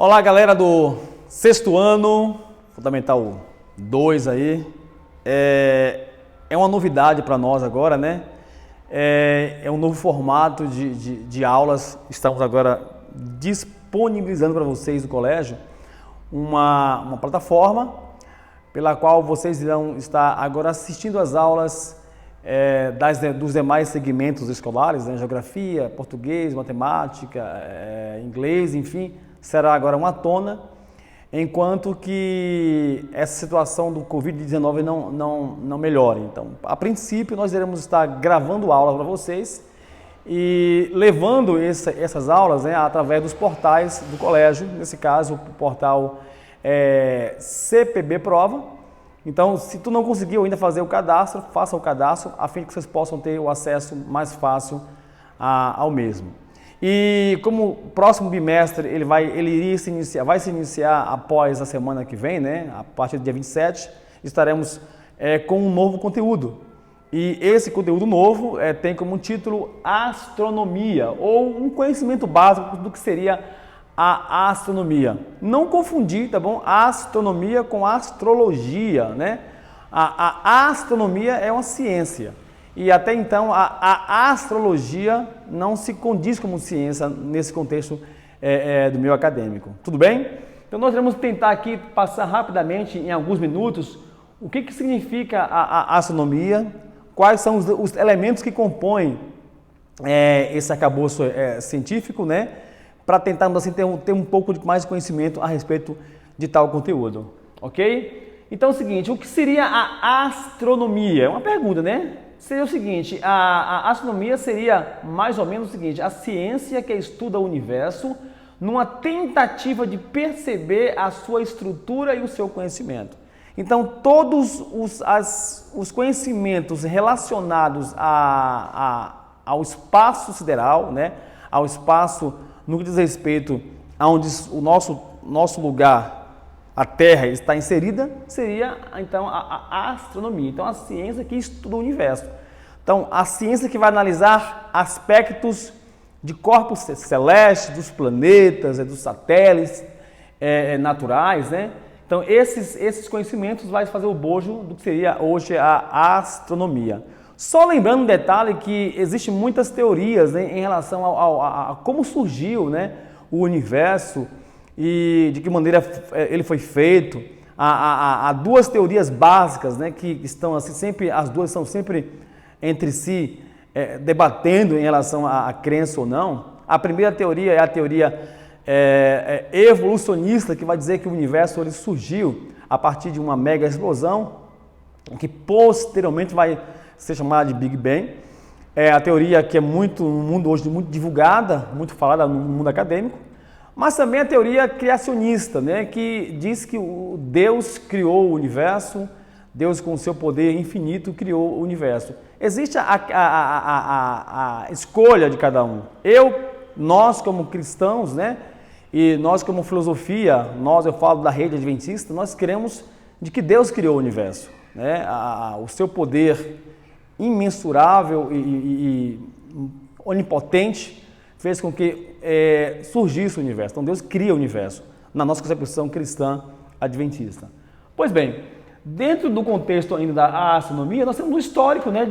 Olá, galera do sexto ano, Fundamental 2 aí. É uma novidade para nós agora, né? É um novo formato de aulas. Estamos agora disponibilizando para vocês do colégio uma plataforma pela qual vocês irão estar agora assistindo às aulas dos demais segmentos escolares, né? Geografia, português, matemática, inglês, enfim, será agora uma tona, enquanto que essa situação do Covid-19 não melhore. Então, a princípio, nós iremos estar gravando aula para vocês e levando essas aulas, né, através dos portais do colégio, nesse caso, o portal CPB Prova. Então, se tu não conseguiu ainda fazer o cadastro, faça o cadastro, a fim de que vocês possam ter o acesso mais fácil ao mesmo. E como o próximo bimestre vai se iniciar após a semana que vem, né? A partir do dia 27, estaremos com um novo conteúdo. E esse conteúdo novo tem como título Astronomia, ou um conhecimento básico do que seria a astronomia. Não confundir, tá bom? Astronomia com astrologia, né? A astronomia é uma ciência. E até então a astrologia não se condiz como ciência nesse contexto do meio acadêmico. Tudo bem? Então nós vamos tentar aqui passar rapidamente, em alguns minutos, o que significa a astronomia, quais são os elementos que compõem esse arcabouço científico, né? Para tentarmos assim, ter um pouco mais de conhecimento a respeito de tal conteúdo. Ok? Então é o seguinte, o que seria a astronomia? É uma pergunta, né? Seria o seguinte, a astronomia seria mais ou menos o seguinte: a ciência que estuda o universo numa tentativa de perceber a sua estrutura e o seu conhecimento. Então, todos os conhecimentos relacionados ao espaço sideral, né, ao espaço no que diz respeito a onde o nosso lugar, a Terra, está inserida, seria então a astronomia. Então, a ciência que estuda o universo. Então, a ciência que vai analisar aspectos de corpos celestes, dos planetas, dos satélites naturais, né? Então, esses conhecimentos vai fazer o bojo do que seria hoje a astronomia. Só lembrando um detalhe que existem muitas teorias, né, em relação a como surgiu, né, o universo e de que maneira ele foi feito. Há duas teorias básicas, né, que estão assim, sempre, as duas são sempre entre si debatendo em relação à crença ou não. A primeira teoria é a teoria evolucionista, que vai dizer que o universo ele surgiu a partir de uma mega explosão, que posteriormente vai ser chamada de Big Bang. É a teoria que é muito no mundo hoje muito divulgada, muito falada no mundo acadêmico. Mas também a teoria criacionista, né, que diz que Deus criou o universo, Deus com o seu poder infinito criou o universo. Existe a escolha de cada um. Nós como cristãos, né, e nós como filosofia, eu falo da rede adventista, nós cremos de que Deus criou o universo, né, o seu poder imensurável e onipotente fez com que surgisse o universo. Então Deus cria o universo, na nossa concepção cristã adventista. Pois bem, dentro do contexto ainda da astronomia, nós temos um histórico, né,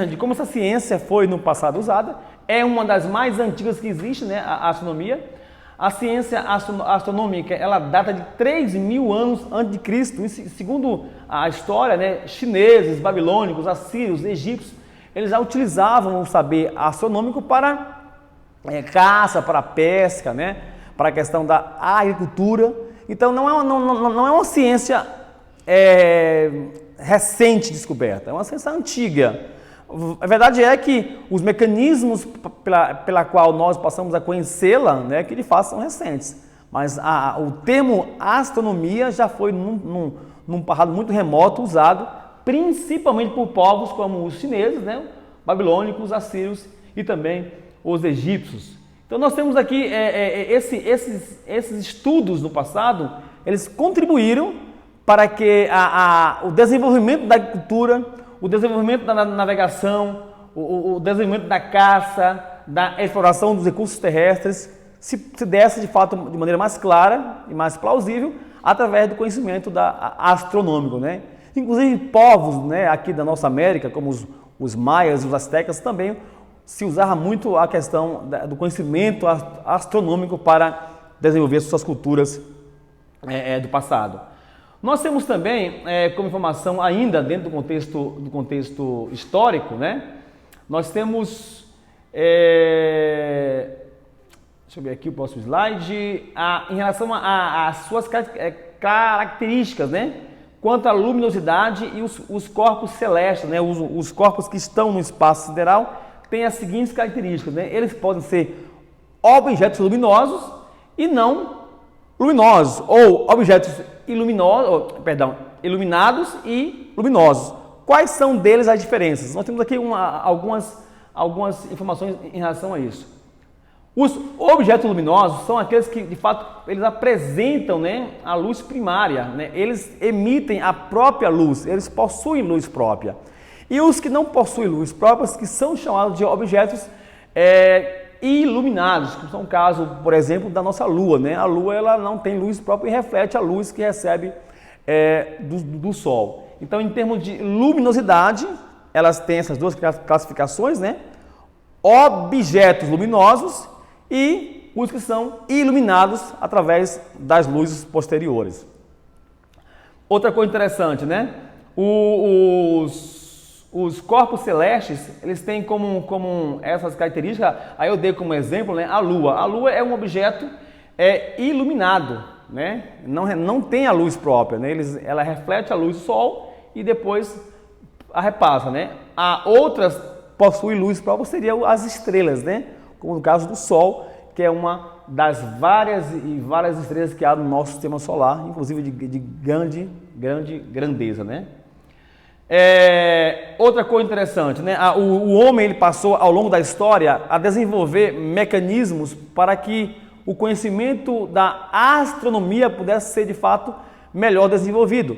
de como essa ciência foi no passado usada. É uma das mais antigas que existe, né, a astronomia. A ciência astronômica, ela data de 3.000 anos antes de Cristo. Segundo a história, né, chineses, babilônicos, assírios, egípcios, eles já utilizavam o saber astronômico para caça, para pesca, né, para a questão da agricultura. Então não é uma ciência recente descoberta, é uma ciência antiga. A verdade é que os mecanismos pela qual nós passamos a conhecê-la, né, que de fato são recentes. Mas o termo astronomia já foi num passado muito remoto usado, principalmente por povos como os chineses, né, babilônicos, assírios e também os egípcios. Então nós temos aqui esses estudos no passado, eles contribuíram para que o desenvolvimento da agricultura, o desenvolvimento da navegação, o desenvolvimento da caça, da exploração dos recursos terrestres se desse de fato de maneira mais clara e mais plausível através do conhecimento astronômico, né? Inclusive povos, né, aqui da nossa América, como os maias e os astecas, também se usava muito a questão do conhecimento astronômico para desenvolver suas culturas do passado. Nós temos também, como informação ainda dentro do contexto histórico, né, nós temos, deixa eu ver aqui o próximo slide, em relação às suas características, né, quanto à luminosidade e os corpos celestes, né, os corpos que estão no espaço sideral, têm as seguintes características, né, eles podem ser objetos luminosos e não luminosos, ou objetos iluminados e luminosos. Quais são deles as diferenças? Nós temos aqui algumas informações em relação a isso. Os objetos luminosos são aqueles que, de fato, eles apresentam, né, a luz primária, né? Eles emitem a própria luz, eles possuem luz própria. E os que não possuem luz própria, que são chamados de objetos iluminados, que são o caso, por exemplo, da nossa Lua, né? A Lua ela não tem luz própria e reflete a luz que recebe do Sol. Então, em termos de luminosidade, elas têm essas duas classificações, né? Objetos luminosos e os que são iluminados através das luzes posteriores. Outra coisa interessante, né? Os corpos celestes, eles têm como essas características, aí eu dei como exemplo, né, a Lua. A Lua é um objeto iluminado, né? Não tem a luz própria, né? Ela reflete a luz do Sol e depois a repassa, né? Outras possuem luz própria, seriam as estrelas, né? Como no caso do Sol, que é uma das várias estrelas que há no nosso sistema solar, inclusive de grande grandeza, né? Outra coisa interessante, né? O homem ele passou ao longo da história a desenvolver mecanismos para que o conhecimento da astronomia pudesse ser de fato melhor desenvolvido.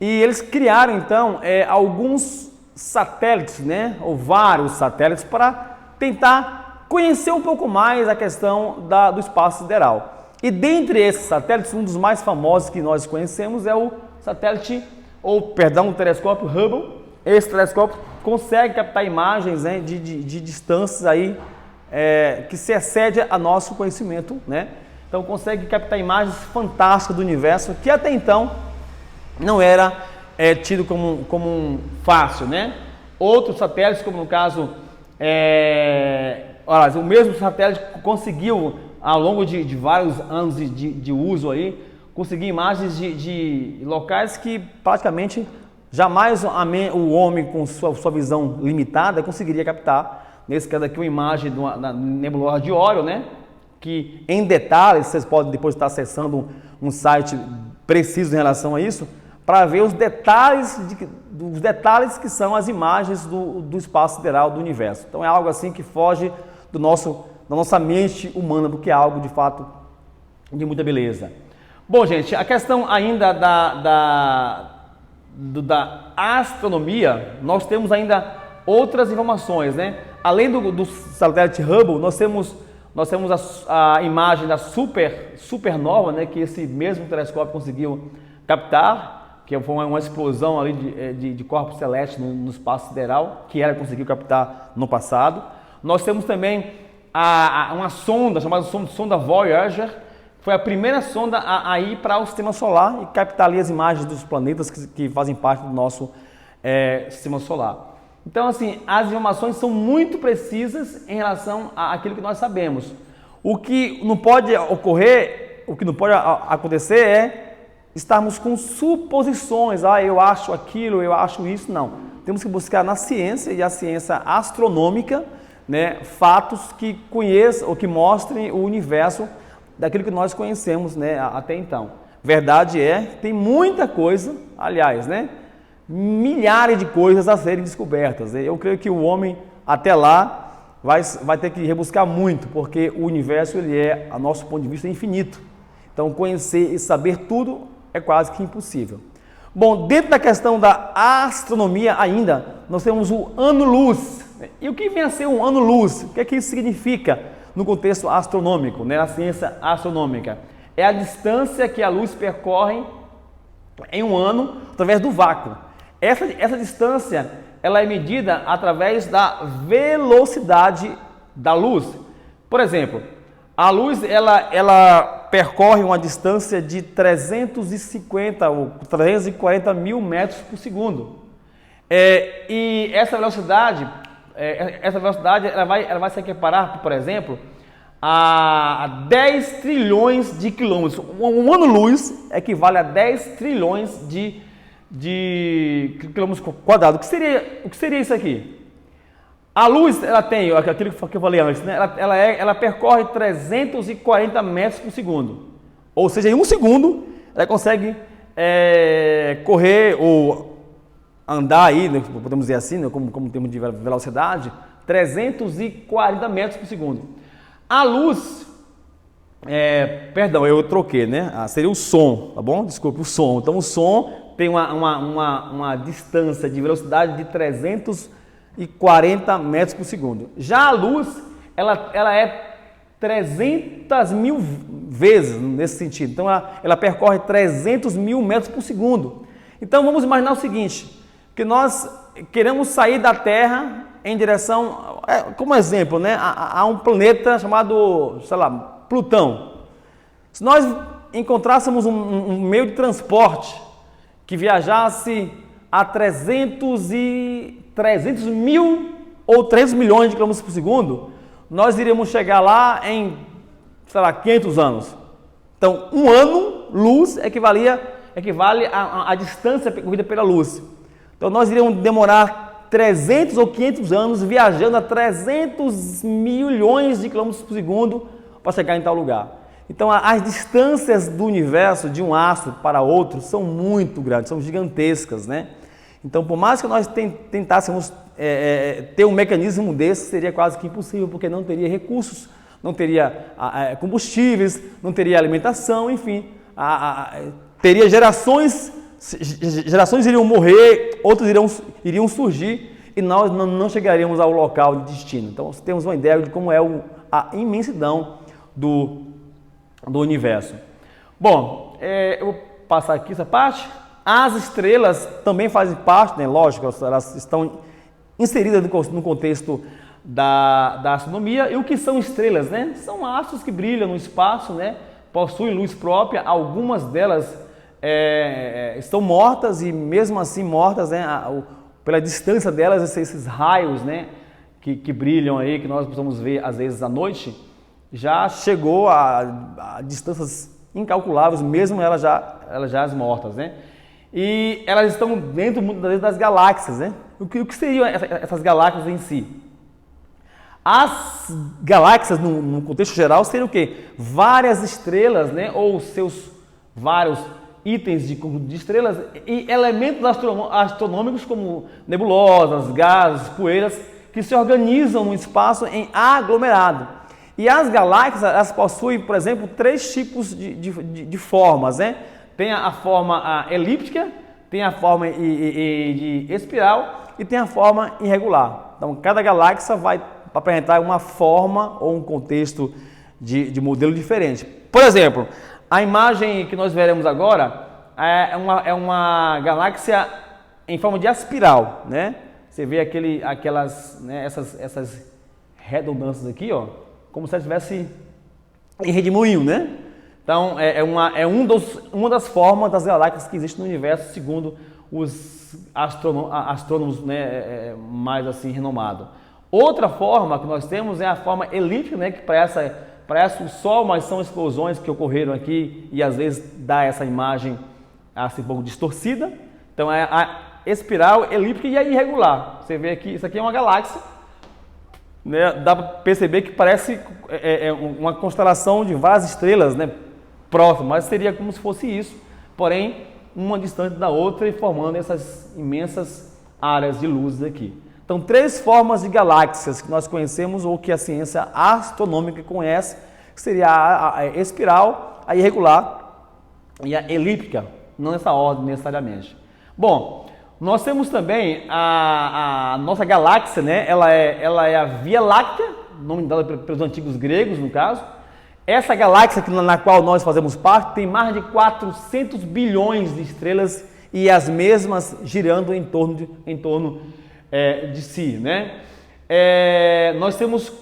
E eles criaram então alguns satélites, né? Ou vários satélites para tentar conhecer um pouco mais a questão do espaço sideral. E dentre esses satélites, um dos mais famosos que nós conhecemos é o satélite o telescópio Hubble. Esse telescópio consegue captar imagens, né, de distâncias aí, que se excede a nosso conhecimento, né? Então consegue captar imagens fantásticas do universo que até então não era tido como fácil, né? Outros satélites, como no caso, o mesmo satélite conseguiu ao longo de vários anos de uso aí, conseguir imagens de locais que praticamente jamais o homem com sua visão limitada conseguiria captar. Nesse caso aqui, uma imagem da nebulosa de Órion, né? Que em detalhes, vocês podem depois estar acessando um site preciso em relação a isso, para ver os detalhes que são as imagens do espaço sideral do universo. Então é algo assim que foge da nossa mente humana, porque é algo de fato de muita beleza. Bom, gente, a questão ainda da astronomia, nós temos ainda outras informações, né? Além do satélite Hubble, nós temos a imagem da supernova, né? Que esse mesmo telescópio conseguiu captar, que foi uma explosão ali de corpos celestes no espaço sideral, que ela conseguiu captar no passado. Nós temos também uma sonda chamada sonda Voyager. Foi a primeira sonda a ir para o sistema solar e captar ali as imagens dos planetas que fazem parte do nosso sistema solar. Então, assim, as informações são muito precisas em relação àquilo que nós sabemos. O que não pode acontecer é estarmos com suposições. Eu acho aquilo, eu acho isso. Não. Temos que buscar na ciência, e a ciência astronômica, né, fatos que conheçam ou que mostrem o universo daquilo que nós conhecemos, né, até então. Verdade tem muita coisa, aliás, né, milhares de coisas a serem descobertas. Eu creio que o homem, até lá, vai ter que rebuscar muito, porque o universo, ele é, a nosso ponto de vista, infinito. Então, conhecer e saber tudo é quase que impossível. Bom, dentro da questão da astronomia ainda, nós temos o ano-luz. E o que vem a ser um ano-luz? O que é que isso significa? no contexto astronômico, né, na ciência astronômica. É a distância que a luz percorre em um ano através do vácuo. Essa distância ela é medida através da velocidade da luz. Por exemplo, a luz ela percorre uma distância de 350 ou 340 mil metros por segundo. E essa velocidade ela vai se equiparar, por exemplo, a 10 trilhões de quilômetros. Um ano-luz equivale a 10 trilhões de quilômetros quadrados. O que seria isso aqui? A luz, ela tem, aquilo que eu falei antes, né? Ela percorre 340 metros por segundo. Ou seja, em um segundo, ela consegue correr ou andar aí, né, podemos dizer assim, né, como termos de velocidade, 340 metros por segundo. A luz, perdão, eu troquei, né? Seria o som, tá bom? Desculpe, o som. Então, o som tem uma distância de velocidade de 340 metros por segundo. Já a luz, ela é 300 mil vezes nesse sentido. Então, ela percorre 300 mil metros por segundo. Então, vamos imaginar o seguinte, que nós queremos sair da Terra em direção, como exemplo, né, a um planeta chamado, sei lá, Plutão. Se nós encontrássemos um meio de transporte que viajasse a 300 mil ou 300 milhões de quilômetros por segundo, nós iríamos chegar lá em, sei lá, 500 anos. Então, um ano-luz equivale à distância percorrida pela luz. Então, nós iríamos demorar 300 ou 500 anos viajando a 300 milhões de quilômetros por segundo para chegar em tal lugar. Então, as distâncias do universo de um astro para outro são muito grandes, são gigantescas, né? Então, por mais que nós tentássemos ter um mecanismo desse, seria quase que impossível, porque não teria recursos, não teria combustíveis, não teria alimentação, enfim, teria gerações iriam morrer, outros iriam surgir e nós não chegaríamos ao local de destino. Então, temos uma ideia de como é a imensidão do universo. Bom, eu vou passar aqui essa parte. As estrelas também fazem parte, né? Lógico, elas estão inseridas no contexto da astronomia. E o que são estrelas, né? São astros que brilham no espaço, né? Possuem luz própria, algumas delas estão mortas e mesmo assim mortas, né, pela distância delas, esses raios, né, que brilham aí, que nós possamos ver às vezes à noite, já chegou a distâncias incalculáveis, mesmo elas já mortas, né? E elas estão dentro muitas vezes das galáxias, né? O que seriam essas galáxias em si? As galáxias, no contexto geral, seriam o quê? Várias estrelas, né, ou seus vários itens de estrelas e elementos astronômicos como nebulosas, gases, poeiras, que se organizam no espaço em aglomerado. E as galáxias, elas possuem, por exemplo, 3 tipos de formas, né? Tem a forma elíptica, tem a forma de espiral e tem a forma irregular. Então, cada galáxia vai apresentar uma forma ou um contexto de modelo diferente. Por exemplo, a imagem que nós veremos agora é uma galáxia em forma de espiral, né? Você vê aquelas, né, essas redundâncias aqui, ó, como se ela estivesse em redemoinho, né? Então, uma das formas das galáxias que existem no universo, segundo os astrônomos, né, mais assim renomados. Outra forma que nós temos é a forma elíptica, né, que parece o Sol, mas são explosões que ocorreram aqui e às vezes dá essa imagem assim, um pouco distorcida. Então é a espiral, elíptica e a irregular. Você vê aqui, isso aqui é uma galáxia, né? Dá para perceber que parece uma constelação de várias estrelas, né, próximas, mas seria como se fosse isso, porém uma distante da outra e formando essas imensas áreas de luz aqui. Então, 3 formas de galáxias que nós conhecemos ou que a ciência astronômica conhece, que seria a espiral, a irregular e a elíptica, não nessa ordem necessariamente. Bom, nós temos também a nossa galáxia, né? Ela é a Via Láctea, nome dado pelos antigos gregos, no caso. Essa galáxia na qual nós fazemos parte tem mais de 400 bilhões de estrelas e as mesmas girando em torno de si, né? Nós temos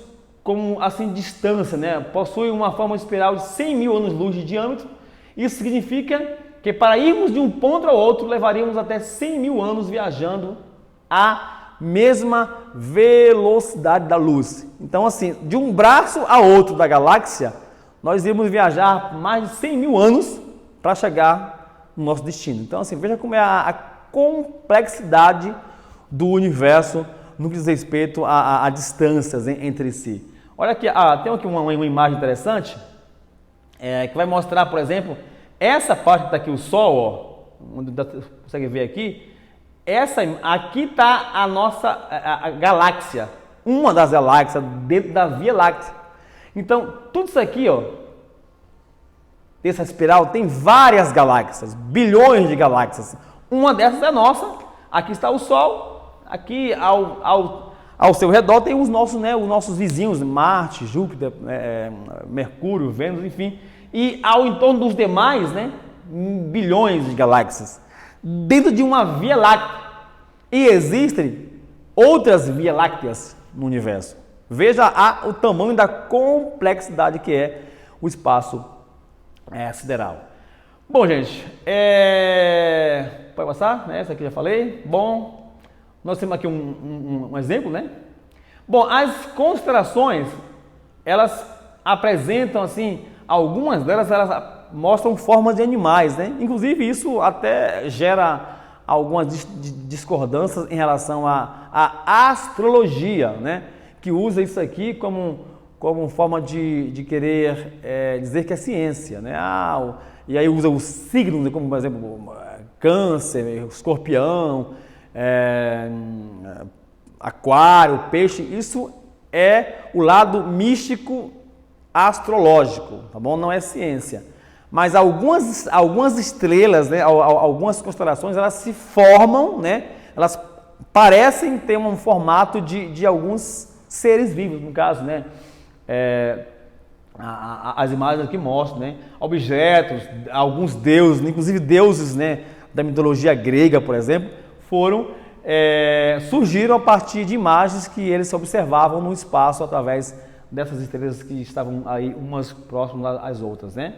como assim distância, né? Possui uma forma espiral de 100 mil anos-luz de diâmetro. Isso significa que para irmos de um ponto ao outro levaríamos até 100 mil anos viajando a mesma velocidade da luz. Então, assim, de um braço a outro da galáxia, nós iremos viajar mais de 100 mil anos para chegar no nosso destino. Então, assim, veja como é a complexidade do universo no que diz respeito a distâncias entre si. Olha aqui, tem aqui uma imagem interessante que vai mostrar, por exemplo, essa parte que está aqui, o Sol, onde você consegue ver aqui, aqui está a nossa galáxia, uma das galáxias dentro da Via Láctea. Então, tudo isso aqui, dessa espiral, tem várias galáxias, bilhões de galáxias. Uma dessas é nossa, aqui está o Sol, aqui ao seu redor tem os nossos vizinhos, Marte, Júpiter, Mercúrio, Vênus, enfim. E ao entorno dos demais, bilhões de galáxias, dentro de uma Via Láctea. E existem outras Via Lácteas no universo. Veja o tamanho da complexidade que é o espaço sideral. Bom, gente, pode passar? Essa aqui já falei. Bom, nós temos aqui um exemplo, né? Bom, as constelações, elas apresentam, assim, algumas delas elas mostram formas de animais, né? Inclusive, isso até gera algumas discordâncias em relação à astrologia, né? Que usa isso aqui como forma de querer dizer que é ciência, né? E aí usa os signos, como por exemplo, Câncer, Escorpião, Aquário, Peixe. Isso é o lado místico astrológico, tá bom? Não é ciência. Mas algumas estrelas, né? Algumas constelações, elas se formam, né? Elas parecem ter um formato de alguns seres vivos, no caso, né? As imagens aqui mostram, né? Objetos, alguns deuses, inclusive deuses, né? Da mitologia grega, por exemplo, surgiram a partir de imagens que eles observavam no espaço através dessas estrelas que estavam aí umas próximas às outras, né?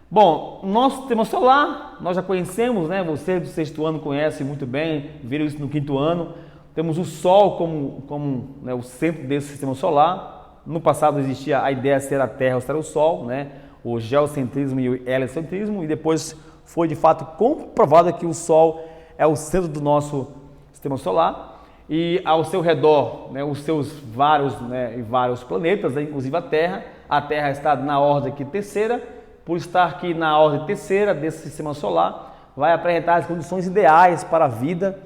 Bom, nosso sistema solar, nós já conhecemos, né? Você do sexto ano conhece muito bem, viram isso no quinto ano. Temos o Sol como né, o centro desse sistema solar. No passado existia a ideia de ser a Terra ou ser o Sol, né? O geocentrismo e o heliocentrismo, e depois foi de fato comprovado que o Sol é o centro do nosso sistema solar e ao seu redor, né, os seus vários planetas, né, inclusive a Terra. A Terra está na ordem aqui terceira, por estar aqui na ordem terceira desse sistema solar, vai apresentar as condições ideais para a vida.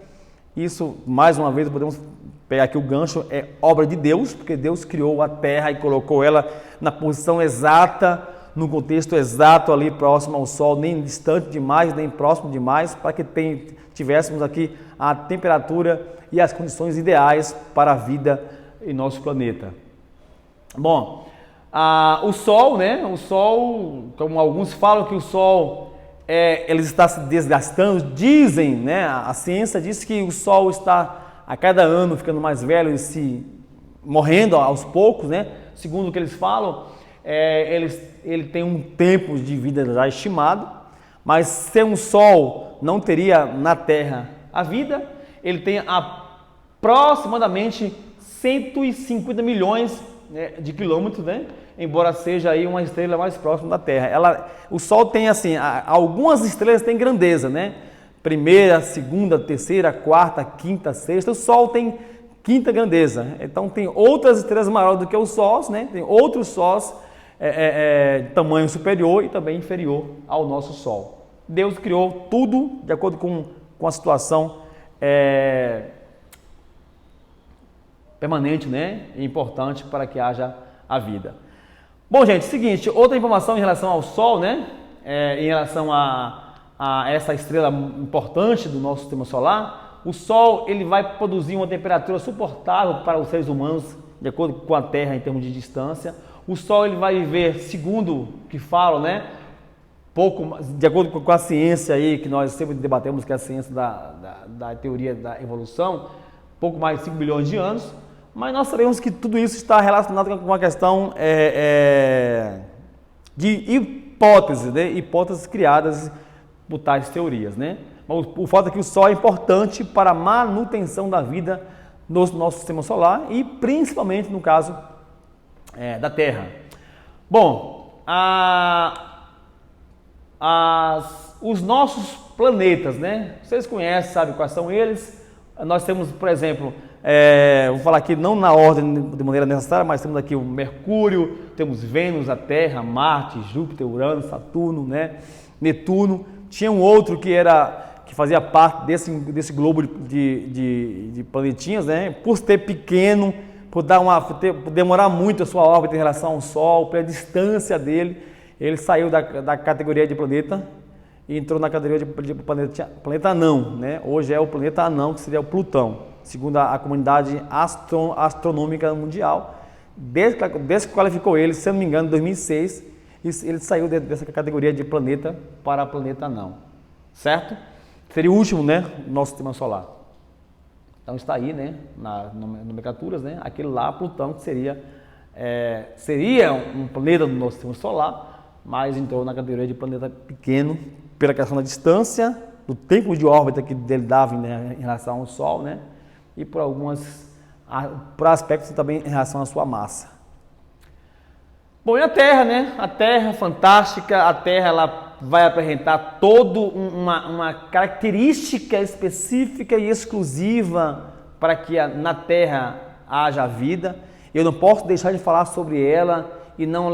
Isso, mais uma vez, podemos pegar aqui o gancho, é obra de Deus, porque Deus criou a Terra e colocou ela na posição exata, no contexto exato ali próximo ao Sol, nem distante demais, nem próximo demais, para que tivéssemos aqui a temperatura e as condições ideais para a vida em nosso planeta. Bom, o Sol, né? O Sol, como alguns falam que o Sol ele está se desgastando, dizem, né? A ciência diz que o Sol está a cada ano ficando mais velho e se morrendo aos poucos, né? Segundo o que eles falam, ele tem um tempo de vida já estimado, mas sem um Sol não teria na Terra a vida. Ele tem aproximadamente 150 milhões de quilômetros, né? Embora seja aí uma estrela mais próxima da Terra. O Sol tem assim, algumas estrelas têm grandeza, né? Primeira, segunda, terceira, quarta, quinta, sexta. O Sol tem quinta grandeza. Então tem outras estrelas maiores do que o Sol, né? Tem outros sóis de tamanho superior e também inferior ao nosso Sol. Deus criou tudo de acordo com a situação permanente, né? E importante para que haja a vida. Bom, gente, seguinte, outra informação em relação ao Sol, né? Em relação a essa estrela importante do nosso sistema solar, o Sol ele vai produzir uma temperatura suportável para os seres humanos de acordo com a Terra em termos de distância. O Sol ele vai viver, segundo o que falam, né? De acordo com a ciência aí, que nós sempre debatemos, que é a ciência da teoria da evolução, pouco mais de 5 bilhões de anos, mas nós sabemos que tudo isso está relacionado com uma questão de hipóteses, né? Hipóteses criadas por tais teorias, né? Mas o fato é que o Sol é importante para a manutenção da vida no nosso sistema solar e principalmente no caso da Terra. Bom, os nossos planetas, né? Vocês conhecem, sabem quais são eles? Nós temos, por exemplo, vou falar aqui não na ordem de maneira necessária, mas temos aqui o Mercúrio, temos Vênus, a Terra, Marte, Júpiter, Urano, Saturno, né? Netuno. Tinha um outro que fazia parte desse globo de planetinhas, né? Por ser pequeno, por demorar muito a sua órbita em relação ao Sol, pela distância dele, ele saiu da categoria de planeta e entrou na categoria de planeta anão, né? Hoje é o planeta anão, que seria o Plutão, segundo a comunidade astronômica mundial. Desde que qualificou ele, se eu não me engano, em 2006, ele saiu dessa categoria de planeta para planeta anão, certo? Seria o último, né, do nosso sistema solar. Então está aí, né, nas nomenclaturas, né, aquele lá, Plutão, que seria um planeta do nosso sistema solar, mas entrou na categoria de planeta pequeno, pela questão da distância, do tempo de órbita que ele dava em relação ao Sol, né, e por aspectos também em relação à sua massa. Bom, e a Terra, né? A Terra fantástica, a Terra ela vai apresentar toda uma característica específica e exclusiva para que na Terra haja vida. Eu não posso deixar de falar sobre ela e não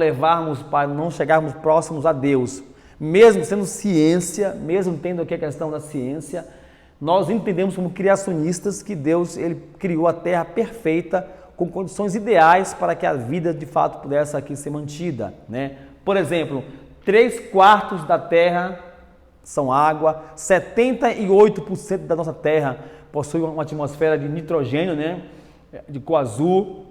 chegarmos próximos a Deus. Mesmo sendo ciência, mesmo tendo aqui a questão da ciência, nós entendemos como criacionistas que Deus ele criou a Terra perfeita, com condições ideais para que a vida de fato pudesse aqui ser mantida, né? Por exemplo, 3/4 da Terra são água, 78% da nossa Terra possui uma atmosfera de nitrogênio, né? De cor azul,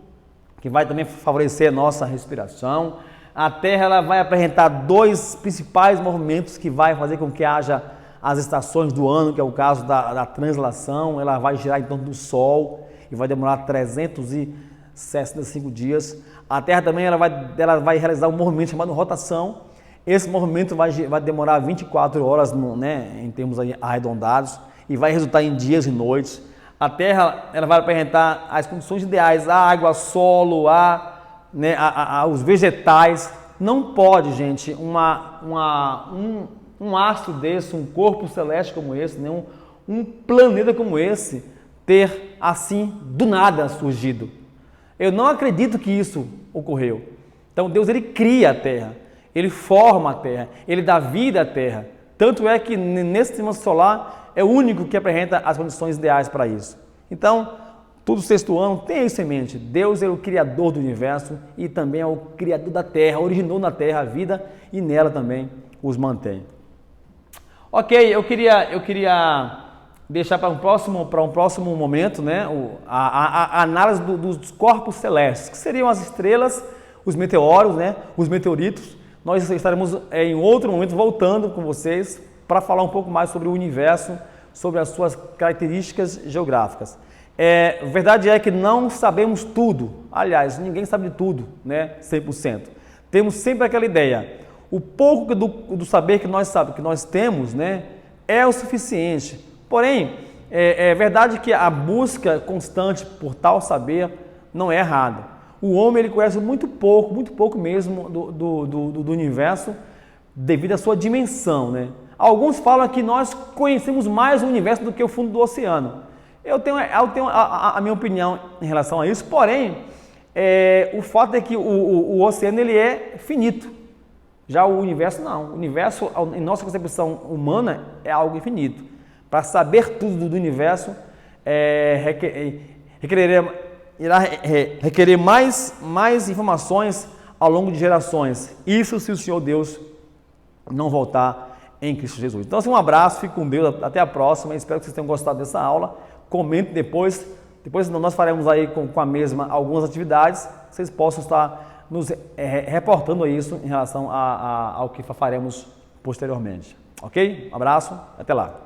que vai também favorecer a nossa respiração. A Terra ela vai apresentar 2 principais movimentos que vai fazer com que haja as estações do ano, que é o caso da translação. Ela vai girar em torno do Sol e vai demorar 365 dias. A Terra também ela vai realizar um movimento chamado rotação. Esse movimento vai demorar 24 horas, né, em termos aí arredondados, e vai resultar em dias e noites. A Terra ela vai apresentar as condições ideais, a água, solo, né, os vegetais. Não pode, gente, um astro desse, um corpo celeste como esse, né, um planeta como esse, ter assim do nada surgido. Eu não acredito que isso ocorreu. Então Deus ele cria a Terra, ele forma a Terra, ele dá vida à Terra. Tanto é que nesse sistema solar é o único que apresenta as condições ideais para isso. Então, todo sexto ano tem isso em mente. Deus é o criador do universo e também é o criador da Terra, originou na Terra a vida e nela também os mantém. Ok, eu queria deixar para um próximo momento, né, a análise dos corpos celestes, que seriam as estrelas, os meteoros, né, os meteoritos. Nós estaremos em outro momento voltando com vocês para falar um pouco mais sobre o universo, sobre as suas características geográficas. Verdade é que não sabemos tudo, aliás, ninguém sabe de tudo, né, 100%. Temos sempre aquela ideia, o pouco do saber que nós temos, né, é o suficiente. Porém, é verdade que a busca constante por tal saber não é errada. O homem ele conhece muito pouco mesmo do universo devido à sua dimensão, né? Alguns falam que nós conhecemos mais o universo do que o fundo do oceano. Eu tenho a minha opinião em relação a isso, porém, o fato é que o oceano ele é finito. Já o universo não. O universo, em nossa concepção humana, é algo infinito. Para saber tudo do universo, irá requerer mais informações ao longo de gerações. Isso se o Senhor Deus não voltar em Cristo Jesus. Então, assim, um abraço, fique com Deus, até a próxima. Espero que vocês tenham gostado dessa aula. Comente depois Depois nós faremos aí com a mesma algumas atividades, vocês possam estar nos reportando isso em relação ao que faremos posteriormente. Ok? Um abraço, até lá.